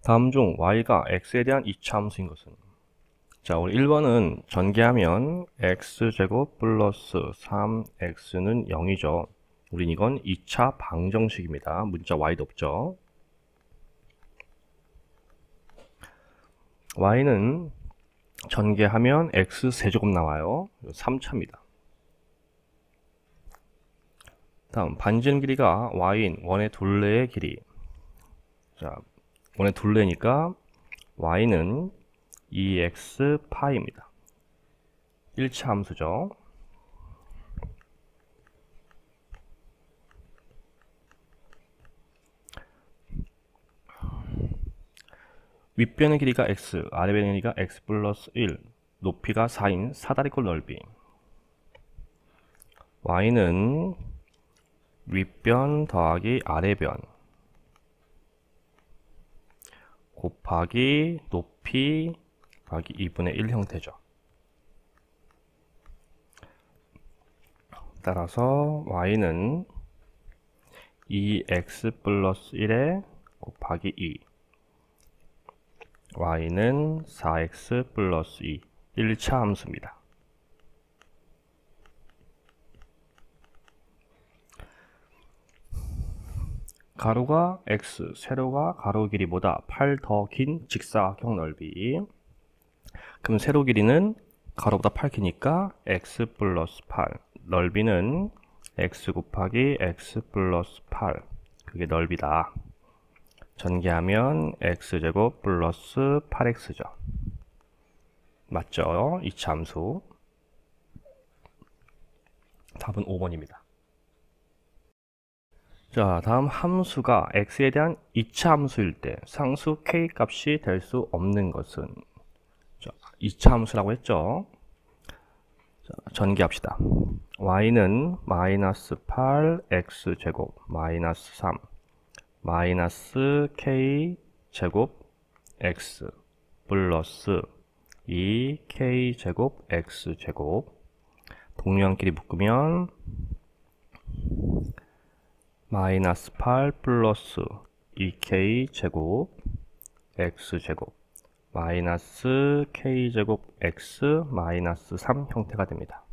다음 중 y가 x에 대한 이차함수인 것은? 자, 우리 1번은 전개하면 x제곱 플러스 3x는 0이죠. 우린 이건 2차 방정식입니다. 문자 y도 없죠. y는 전개하면 x세제곱 나와요. 3차입니다. 다음 반지름 길이가 y인 원의 둘레의 길이. 자, 원의 둘레니까 y는 2x 파이입니다. 1차 함수죠. 윗변의 길이가 x, 아래변의 길이가 x 플러스 1, 높이가 4인 사다리꼴 넓이. y는 윗변 더하기 아래변 곱하기 높이 더하기 2분의 1 형태죠. 따라서 y는 2x 플러스 1에 곱하기 2, y는 4x 플러스 2, 1차 함수입니다. 가로가 x, 세로가 가로 길이보다 8 더 긴 직사각형 넓이. 그럼 세로 길이는 가로보다 8 기니까 x 플러스 8, 넓이는 x 곱하기 x 플러스 8, 그게 넓이다. 전개하면 x제곱 플러스 8x죠. 맞죠? 이차 함수. 답은 5번입니다. 자, 다음 함수가 x에 대한 2차 함수일 때 상수 k 값이 될 수 없는 것은? 자, 2차 함수라고 했죠. 자, 전개합시다. y는 마이너스 8 x제곱 마이너스 3 마이너스 k 제곱 x 플러스 2 k 제곱 x 제곱. 동류한끼리 묶으면 마이너스 8 플러스 2k 제곱 x 제곱 마이너스 k 제곱 x 마이너스 3 형태가 됩니다.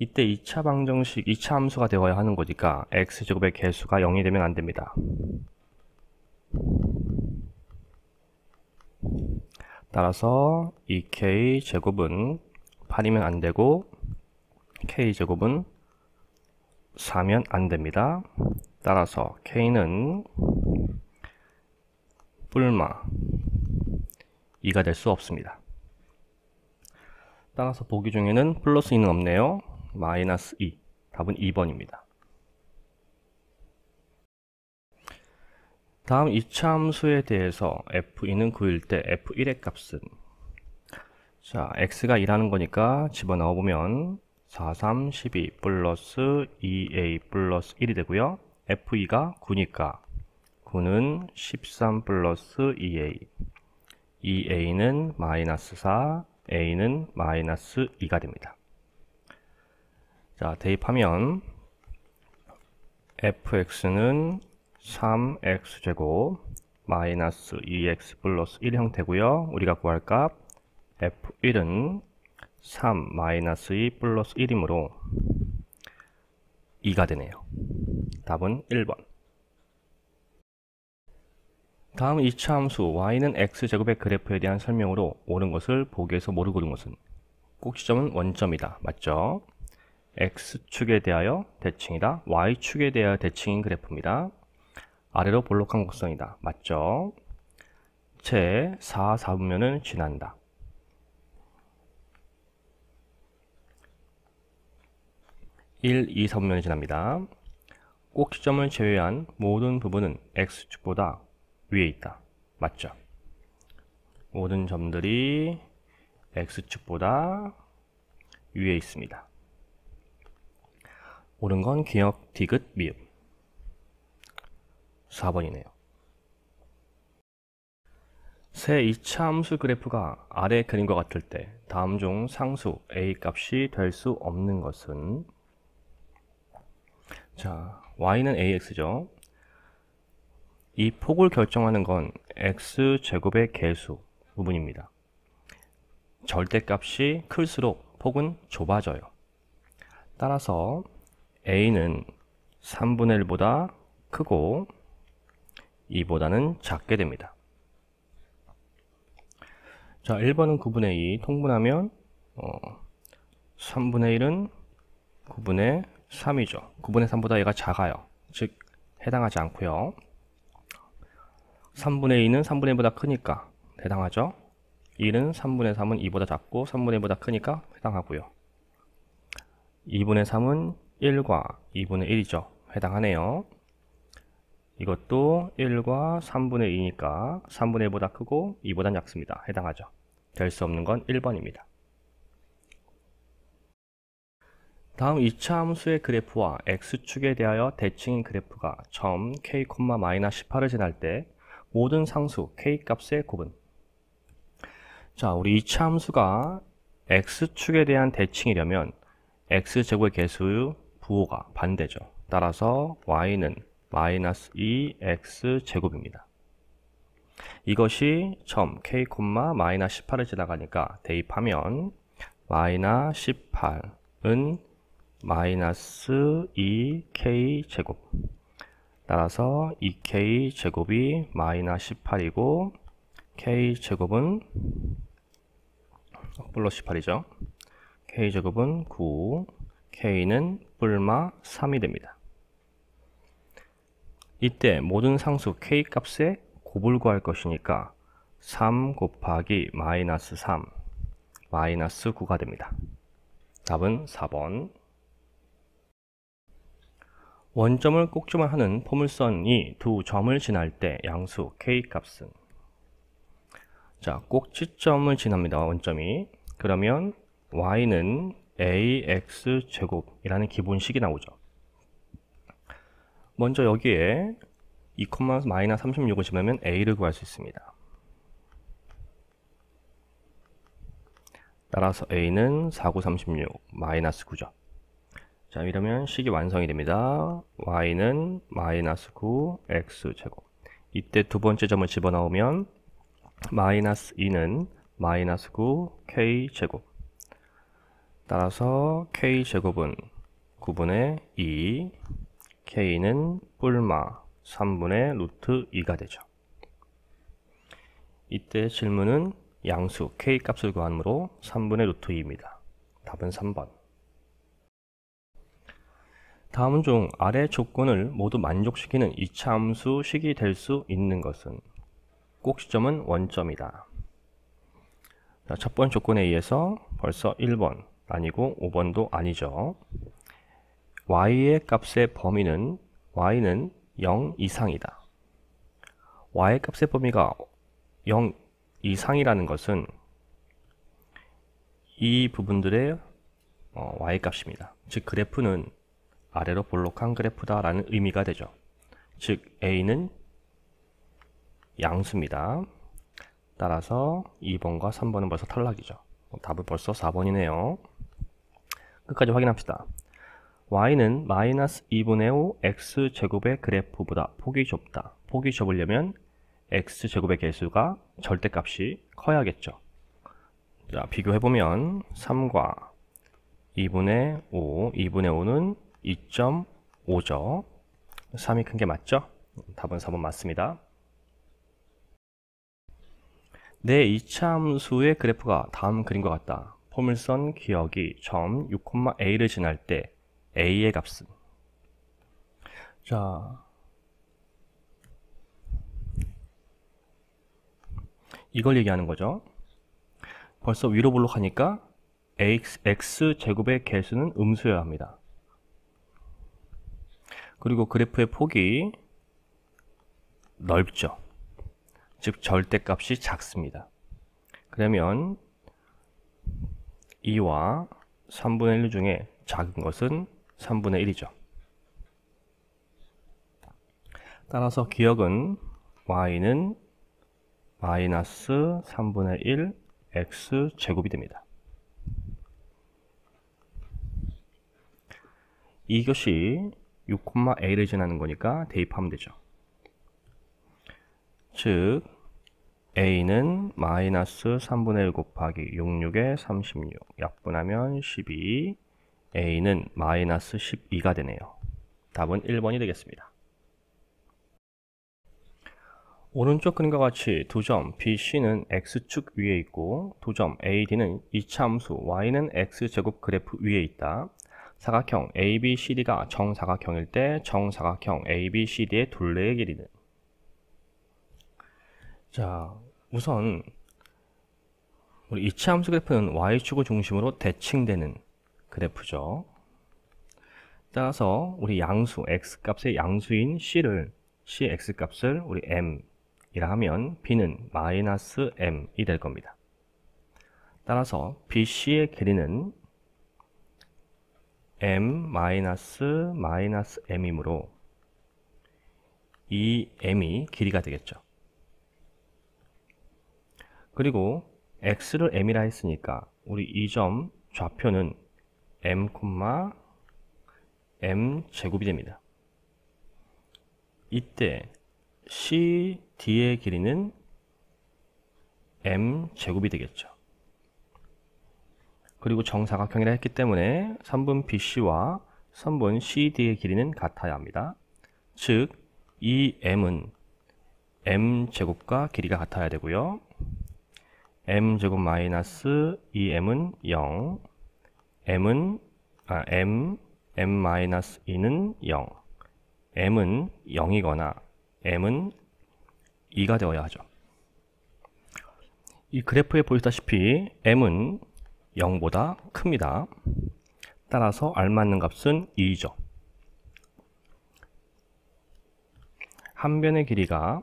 이때 2차 방정식, 2차 함수가 되어야 하는 거니까 x제곱의 개수가 0이 되면 안 됩니다. 따라서 2k 제곱은 8이면 안 되고 k 제곱은 4면 안 됩니다. 따라서 k는 뿔마 2가 될 수 없습니다. 따라서 보기 중에는 플러스 2는 없네요. 마이너스 2. 답은 2번입니다. 다음 2차 함수에 대해서 f2는 9일 때 f1의 값은? 자, x가 2라는 거니까 집어넣어 보면 4, 3, 12 플러스 2a 플러스 1이 되고요. f2가 9니까 9는 13 플러스 2a, 2a는 마이너스 4, a는 마이너스 2가 됩니다. 자, 대입하면 fx는 3x제곱 마이너스 2x 플러스 1 형태고요. 우리가 구할 값 f1은 3 마이너스 2 플러스 1이므로 2가 되네요. 답은 1번. 다음 2차 함수 y는 x제곱의 그래프에 대한 설명으로 옳은 것을 보기에서 모르고 고른 것은? 꼭지점은 원점이다. 맞죠? x축에 대하여 대칭이다. y축에 대하여 대칭인 그래프입니다. 아래로 볼록한 곡선이다. 맞죠? 제 4, 4분면은 지난다. 1, 2, 4분면이 지납니다. 꼭지점을 제외한 모든 부분은 x축보다 위에 있다. 맞죠? 모든 점들이 x축보다 위에 있습니다. 옳은 건 기역, 디귿, 미음. 4번이네요. 새 2차 함수 그래프가 아래 그림과 같을 때 다음 중 상수 a 값이 될 수 없는 것은? 자, y는 ax죠. 이 폭을 결정하는 건 x제곱의 개수 부분입니다. 절대값이 클수록 폭은 좁아져요. 따라서 a는 3분의 1보다 크고 2보다는 작게 됩니다. 자, 1번은 9분의 2 통분하면 3분의 1은 9분의 3이죠. 9분의 3보다 얘가 작아요. 즉 해당하지 않고요. 3분의 2는 3분의 1보다 크니까 해당하죠. 1은 3분의 3은 2보다 작고 3분의 1보다 크니까 해당하고요. 2분의 3은 1과 2분의 1이죠. 해당하네요. 이것도 1과 3분의 2니까 3분의 1보다 크고 2보다 작습니다. 해당하죠. 될 수 없는 건 1번입니다. 다음 2차 함수의 그래프와 x축에 대하여 대칭인 그래프가 점 k, -18을 지날 때 모든 상수 k 값의 곱은. 자, 우리 2차 함수가 x축에 대한 대칭이려면 x제곱의 개수의 부호가 반대죠. 따라서 y는 -2x제곱입니다. 이것이 점 k, -18을 지나가니까 대입하면 -18은 -2k제곱, 따라서 2k제곱이 -18이고 k제곱은 플러스 18이죠. k제곱은 9, k는 뿔마 3이 됩니다. 이때 모든 상수 k 값의 곱을 구할 것이니까 3 곱하기 -3 -9가 됩니다. 답은 4번. 원점을 꼭지점하는 포물선이 두 점을 지날 때 양수 k 값은. 자, 꼭지점을 지납니다. 원점이. 그러면 y는 ax제곱이라는 기본식이 나오죠. 먼저 여기에 2, -36을 집으면 a를 구할 수 있습니다. 따라서 a는 4, 9, 36, -9죠. 자, 이러면 식이 완성이 됩니다. y는 -9 x제곱. 이때 두 번째 점을 집어넣으면 -2는 -9 k제곱. 따라서 k제곱은 9분의 2, k는 뿔마 3분의 루트 2가 되죠. 이때 질문은 양수 k 값을 구하므로 3분의 루트 2입니다. 답은 3번. 다음 중 아래 조건을 모두 만족시키는 2차 함수 식이 될 수 있는 것은. 꼭지점은 원점이다. 자, 첫 번째 조건에 의해서 벌써 1번 아니고 5번도 아니죠. y의 값의 범위는 y는 0 이상이다. y의 값의 범위가 0 이상이라는 것은 이 부분들의 y 값입니다. 즉 그래프는 아래로 볼록한 그래프다 라는 의미가 되죠. 즉 a는 양수입니다. 따라서 2번과 3번은 벌써 탈락이죠. 답은 벌써 4번이네요. 끝까지 확인합시다. y는 -2분의 5 x제곱의 그래프보다 폭이 좁다. 폭이 좁으려면 x제곱의 개수가 절대값이 커야겠죠. 자, 비교해보면 3과 2분의 5, 2분의 5는 2.5죠. 3이 큰 게 맞죠? 답은 4번 맞습니다. 내 2차 함수의 그래프가 다음 그림과 같다. 포물선 기억이 점 6,a를 지날 때 a의 값은. 자, 이걸 얘기하는 거죠. 벌써 위로 볼록하니까 x제곱의 개수는 음수여야 합니다. 그리고 그래프의 폭이 넓죠. 즉 절대값이 작습니다. 그러면 2와 3분의 1 중에 작은 것은 3분의 1이죠. 따라서 기억은 y는 -3분의 1 x제곱이 됩니다. 이것이 6,a를 지나는 거니까 대입하면 되죠. 즉 A는 마이너스 3분의 1 곱하기 66에 36 약분하면 12, A는 마이너스 12가 되네요. 답은 1번이 되겠습니다. 오른쪽 그림과 같이 두 점 BC는 X축 위에 있고 두 점 AD는 이차함수 Y는 X제곱 그래프 위에 있다. 사각형 ABCD가 정사각형일 때 정사각형 ABCD의 둘레의 길이는, 자, 우선 우리 이차함수 그래프는 Y축을 중심으로 대칭되는 그래프죠. 따라서 우리 양수 X값의 양수인 C를 C X값을 우리 M 이라 하면 B는 마이너스 M이 될 겁니다. 따라서 BC의 길이는 M 마이너스 M이므로 이 M이 길이가 되겠죠. 그리고 X를 M이라 했으니까 우리 이 점 좌표는 M, M 제곱이 됩니다. 이때 CD의 길이는 M 제곱이 되겠죠. 그리고 정사각형이라 했기 때문에 선분 BC와 선분 CD의 길이는 같아야 합니다. 즉, 이 M은 M 제곱과 길이가 같아야 되고요. M 제곱 마이너스 2M은 0, M 마이너스 2는 0, M은 0이거나 M은 2가 되어야 하죠. 이 그래프에 보시다시피 M은 0보다 큽니다. 따라서 알맞는 값은 2죠. 한 변의 길이가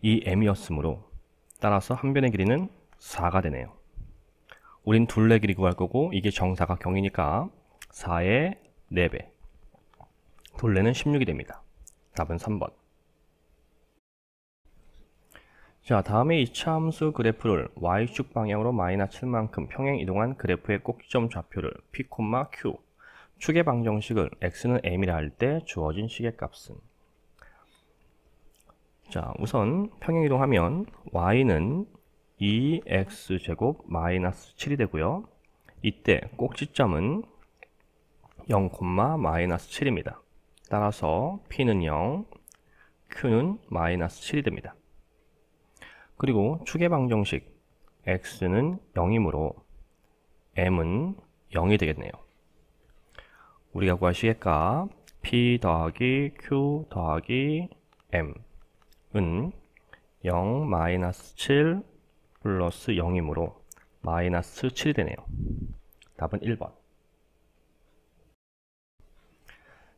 이 M이었으므로 따라서 한 변의 길이는 4가 되네요. 우린 둘레 길이 구할 거고 이게 정사각형이니까 4의 4배, 둘레는 16이 됩니다. 답은 3번. 자, 다음에 이차함수 그래프를 Y축 방향으로 마이너스 7만큼 평행 이동한 그래프의 꼭지점 좌표를 P, Q, 축의 방정식을 X는 M이라 할 때 주어진 식의 값은, 자, 우선 평행 이동하면 Y는 2X제곱 마이너스 7이 되고요. 이때 꼭지점은 0, 마이너스 7입니다. 따라서 P는 0, Q는 마이너스 7이 됩니다. 그리고 축의 방정식 X는 0이므로 M은 0이 되겠네요. 우리가 구할 식의 값 P 더하기 Q 더하기 M은 0 마이너스 7 플러스 0이므로 마이너스 7이 되네요. 답은 1번.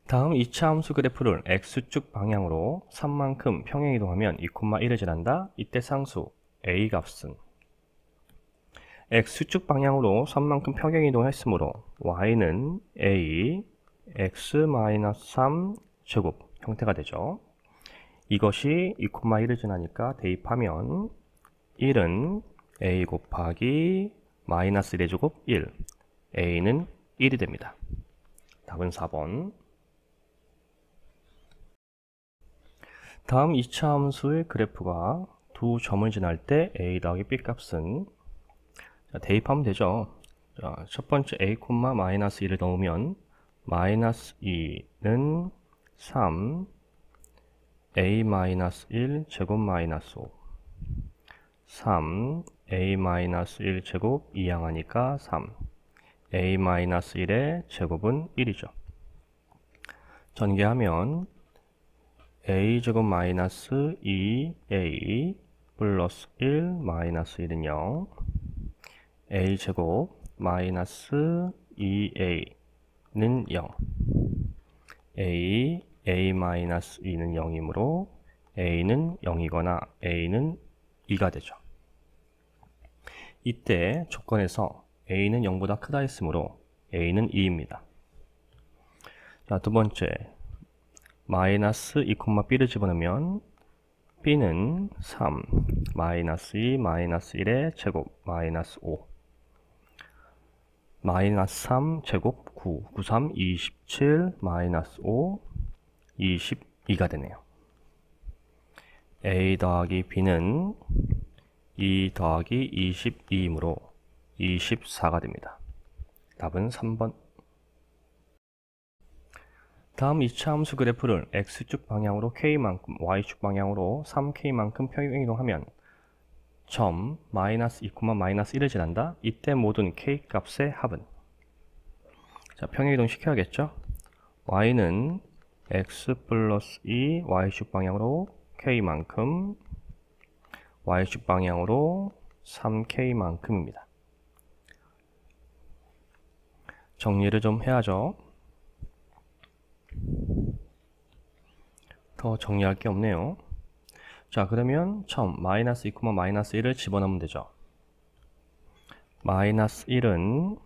다음 2차 함수 그래프를 X축 방향으로 3만큼 평행 이동하면 2,1을 지난다. 이때 상수 A 값은, X축 방향으로 3만큼 평행 이동했으므로 Y는 A X-3 제곱 형태가 되죠. 이것이 2,1을 지나니까 대입하면 1은 A 곱하기 마이너스 1의 제곱 1, A는 1이 됩니다. 답은 4번. 다음 2차 함수의 그래프가 두 점을 지날 때 A 더하기 B 값은, 대입하면 되죠. 자, 첫 번째 A, 마이너스 1을 넣으면 마이너스 2는 3, A 마이너스 1 제곱 마이너스 5, 3, A 마이너스 1 제곱 2항하니까 3, A 마이너스 1의 제곱은 1이죠. 전개하면 A 제곱 마이너스 2A 플러스 1 마이너스 1은 0, A 제곱 마이너스 2A는 0, A 마이너스 2는 0이므로 A는 0이거나 A는 2가 되죠. 이때 조건에서 A는 0보다 크다 했으므로 A는 2입니다. 자, 두 번째 마이너스 2, B를 집어넣으면 B는 3, 마이너스 2, 마이너스 1의 제곱, 마이너스 5, 마이너스 3 제곱 9, 9, 3, 27, 마이너스 5, 22가 되네요. A 더하기 B는 2 더하기 22이므로 24가 됩니다. 답은 3번. 다음 2차 함수 그래프를 x축 방향으로 k만큼, y축 방향으로 3k만큼 평행이동하면 점 마이너스 2, 마이너스 1을 지난다. 이때 모든 k 값의 합은, 자, 평행이동 시켜야겠죠. y는 x 플러스 2 y축 방향으로 k만큼, y축 방향으로 3k만큼입니다. 정리를 좀 해야죠. 더 정리할 게 없네요. 자, 그러면 점 마이너스 2, 마이너스 1을 집어넣으면 되죠. 마이너스 1은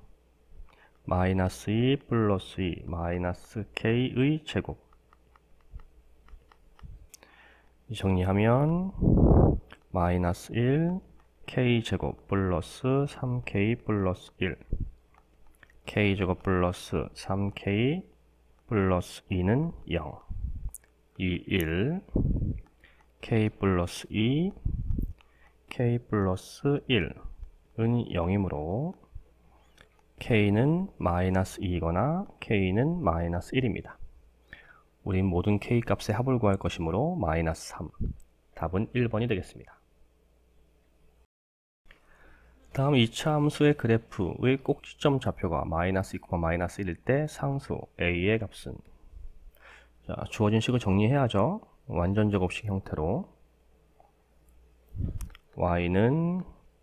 마이너스 2 플러스 2 마이너스 k의 제곱. 정리하면 마이너스 1 k제곱 플러스 3k 플러스 1 k제곱 플러스 3k 플러스 2는 0 2, 1 k 플러스 2 k 플러스 1은 0이므로 k는 마이너스 2이거나 k는 마이너스 1입니다. 우린 모든 k 값의 합을 구할 것이므로 마이너스 3. 답은 1번이 되겠습니다. 다음 2차 함수의 그래프의 꼭지점 좌표가 마이너스 2, 마이너스 1일 때 상수 a의 값은, 자, 주어진 식을 정리해야죠. 완전 제곱식 형태로 y는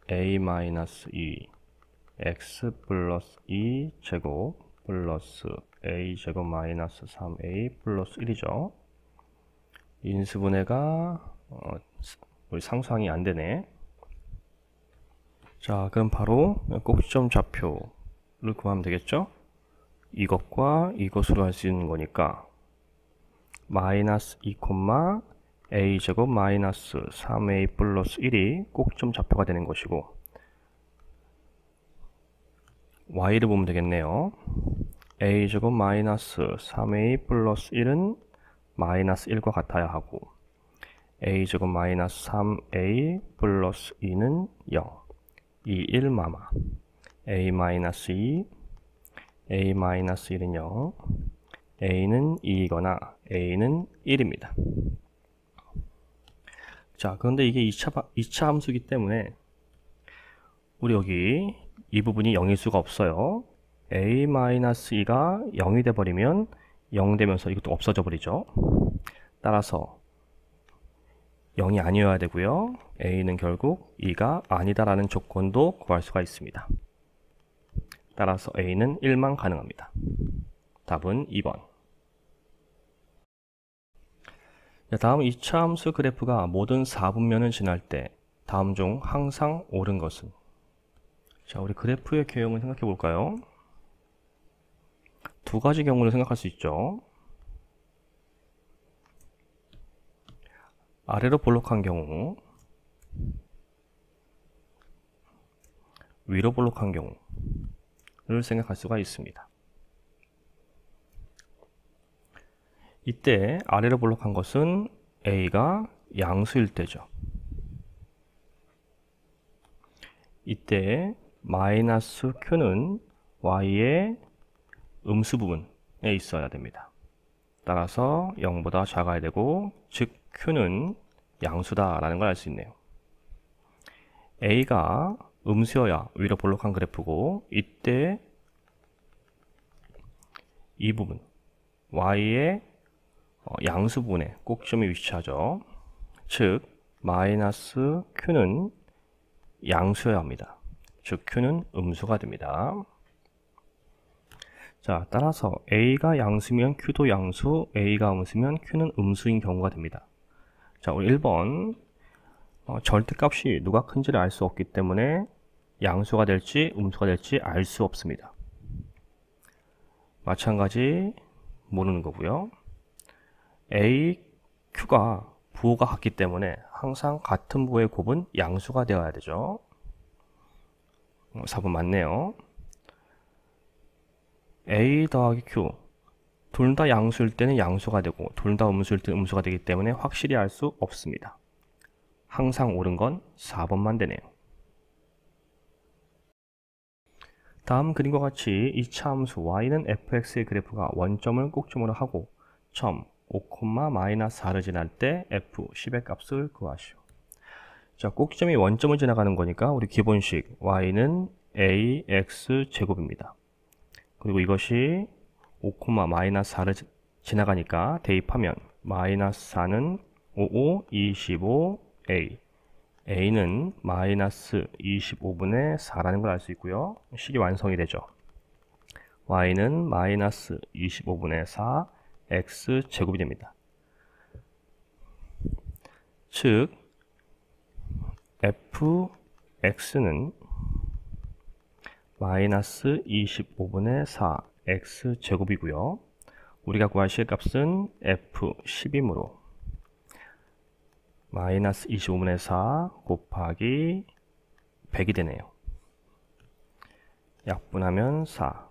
a-2 x 플러스 2 제곱 플러스 a 제곱 마이너스 3a 플러스 1이죠. 인수분해가 우리 상수항이 안 되네. 자, 그럼 바로 꼭지점 좌표를 구하면 되겠죠. 이것과 이것으로 할 수 있는 거니까 마이너스 2, a 제곱 마이너스 3a 플러스 1이 꼭지점 좌표가 되는 것이고, y를 보면 되겠네요. a 제곱 마이너스 3a 플러스 1은 마이너스 1과 같아야 하고, a 제곱 마이너스 3a 플러스 2는 0 2, 1 마마 a 마이너스 2 a 마이너스 1은 0 a는 2이거나 a는 1입니다. 자, 그런데 이게 2차 함수이기 때문에 우리 여기 이 부분이 0일 수가 없어요. a-2가 0이 돼버리면 0 되면서 이것도 없어져 버리죠. 따라서 0이 아니어야 되고요. a는 결국 2가 아니다라는 조건도 구할 수가 있습니다. 따라서 a는 1만 가능합니다. 답은 2번. 다음 2차 함수 그래프가 모든 4분면을 지날 때 다음 중 항상 옳은 것은, 자, 우리 그래프의 개형을 생각해 볼까요? 두 가지 경우를 생각할 수 있죠. 아래로 볼록한 경우, 위로 볼록한 경우를 생각할 수가 있습니다. 이때 아래로 볼록한 것은 a가 양수일 때죠. 이때 마이너스 q는 y의 음수 부분에 있어야 됩니다. 따라서 0보다 작아야 되고, 즉 q는 양수다 라는 걸 알 수 있네요. a가 음수여야 위로 볼록한 그래프고, 이때 이 부분 y의 양수 부분에 꼭지점이 위치하죠. 즉 마이너스 q는 양수여야 합니다. 즉 q는 음수가 됩니다. 자, 따라서 a가 양수면 q도 양수, a가 음수면 q는 음수인 경우가 됩니다. 자, 우리 1번 절대값이 누가 큰지를 알 수 없기 때문에 양수가 될지 음수가 될지 알 수 없습니다. 마찬가지 모르는 거고요. a, q가 부호가 같기 때문에 항상 같은 부호의 곱은 양수가 되어야 되죠. 4번 맞네요. a 더하기 q, 둘 다 양수일 때는 양수가 되고 둘 다 음수일 때는 음수가 되기 때문에 확실히 알 수 없습니다. 항상 옳은 건 4번만 되네요. 다음 그림과 같이 이차 함수 y는 fx의 그래프가 원점을 꼭지점으로 하고 점 5,-4를 지날 때 f10의 값을 구하시오. 자, 꼭지점이 원점을 지나가는 거니까 우리 기본식 y는 ax 제곱입니다. 그리고 이것이 5,-4를 지나가니까 대입하면 마이너스 4는 55, 25a a는 마이너스 25분의 4라는 걸 알 수 있고요. 식이 완성이 되죠. y는 마이너스 25분의 4 x 제곱이 됩니다. 즉 fx는 마이너스 25분의 4 x 제곱이고요. 우리가 구할 시값은 f10이므로 마이너스 25분의 4 곱하기 100이 되네요. 약분하면 4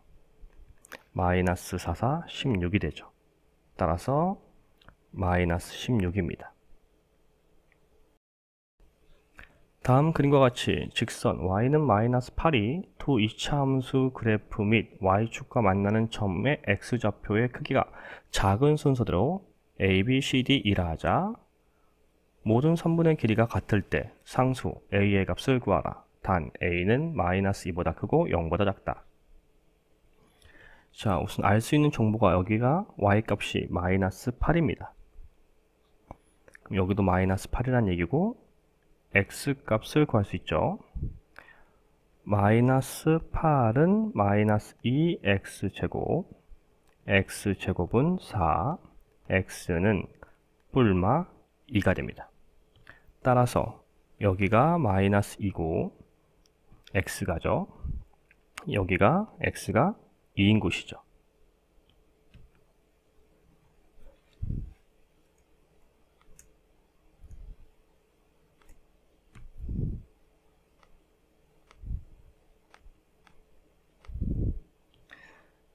마이너스 4, 4, 16이 되죠. 따라서 마이너스 16입니다. 다음 그림과 같이 직선 y는 마이너스 8이 두 이차 함수 그래프 및 y축과 만나는 점의 x좌표의 크기가 작은 순서대로 a, b, c, d 이라 하자 모든 선분의 길이가 같을 때 상수 a의 값을 구하라. 단 a는 마이너스 2보다 크고 0보다 작다. 자, 우선 알 수 있는 정보가 여기가 y값이 마이너스 8입니다. 그럼 여기도 마이너스 8이란 얘기고 x값을 구할 수 있죠. 마이너스 8은 마이너스 2x제곱 x제곱은 4 x는 뿔마 2가 됩니다. 따라서 여기가 마이너스 2고 x가죠. 여기가 x가 2인 곳이죠.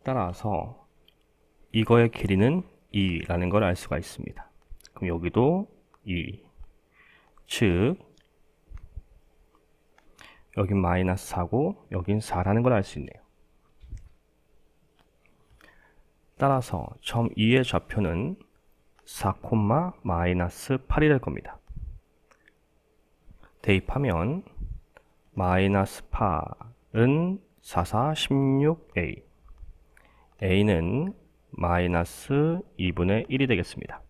따라서 이거의 길이는 2라는 걸 알 수가 있습니다. 그럼 여기도 2. 즉 여긴 마이너스 4고 여긴 4라는 걸 알 수 있네요. 따라서 점 2의 좌표는 4, 마이너스 8이 될 겁니다. 대입하면 마이너스 8은 4, 4, 16a a는 마이너스 2분의 1이 되겠습니다.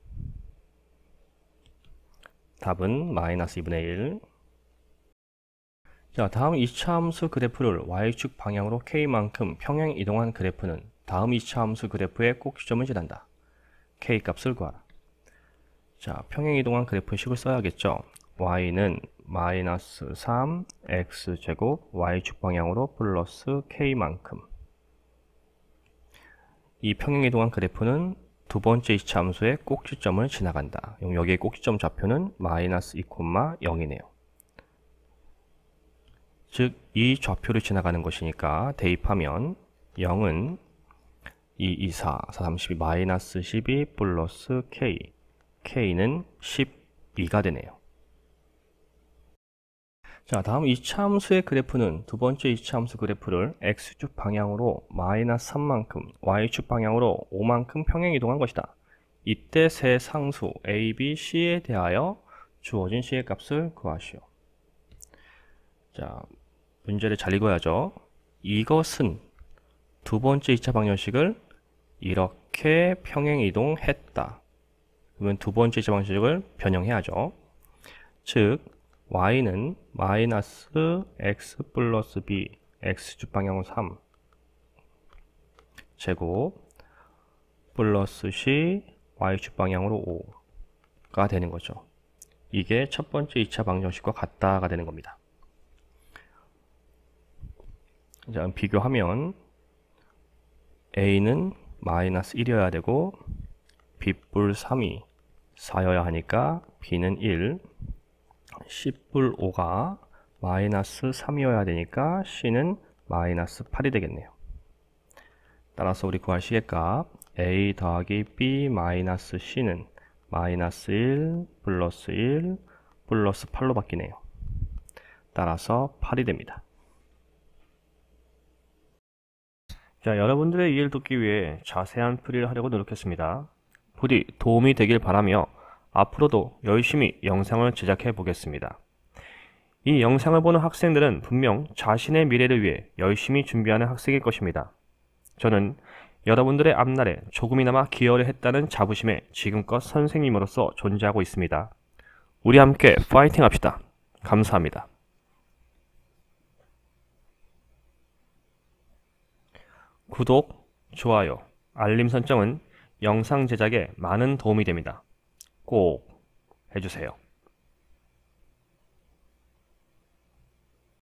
답은 마이너스 2분의 1. 자, 다음 2차 함수 그래프를 y축 방향으로 k만큼 평행 이동한 그래프는 다음 2차 함수 그래프의 꼭지점을 지난다. k 값을 구하라. 자, 평행 이동한 그래프 식을 써야겠죠. y는 마이너스 3 x제곱 y축 방향으로 플러스 k만큼. 이 평행 이동한 그래프는 두 번째 2차 함수의 꼭지점을 지나간다. 여기의 꼭지점 좌표는 마이너스 2,0이네요. 즉, 이 좌표를 지나가는 것이니까 대입하면 0은 2, 2, 4, 4, 32, 마이너스 12 플러스 k k는 12가 되네요. 자, 다음 2차 함수의 그래프는 두 번째 2차 함수 그래프를 x축 방향으로 마이너스 3만큼 y축 방향으로 5만큼 평행 이동한 것이다. 이때 세 상수 a, b, c에 대하여 주어진 c의 값을 구하시오. 자, 문제를 잘 읽어야죠. 이것은 두 번째 2차 방정식을 이렇게 평행 이동했다. 그러면 두 번째 2차 방정식을 변형해야죠. 즉 y는 마이너스 x 플러스 b x축 방향으로 3 제곱 플러스 c y축 방향으로 5가 되는 거죠. 이게 첫 번째 2차 방정식과 같다가 되는 겁니다. 자, 비교하면 a는 마이너스 1이어야 되고 b뿔 3이 4여야 하니까 b는 1 10뿔 5가 마이너스 3이어야 되니까 c는 마이너스 8이 되겠네요. 따라서 우리 구할 시계값 a 더하기 b 마이너스 c는 마이너스 1 플러스 1 플러스 8로 바뀌네요. 따라서 8이 됩니다. 자, 여러분들의 이해를 돕기 위해 자세한 풀이를 하려고 노력했습니다. 부디 도움이 되길 바라며 앞으로도 열심히 영상을 제작해 보겠습니다. 이 영상을 보는 학생들은 분명 자신의 미래를 위해 열심히 준비하는 학생일 것입니다. 저는 여러분들의 앞날에 조금이나마 기여를 했다는 자부심에 지금껏 선생님으로서 존재하고 있습니다. 우리 함께 파이팅 합시다. 감사합니다. 구독, 좋아요, 알림 설정은 영상 제작에 많은 도움이 됩니다. 꼭 해주세요.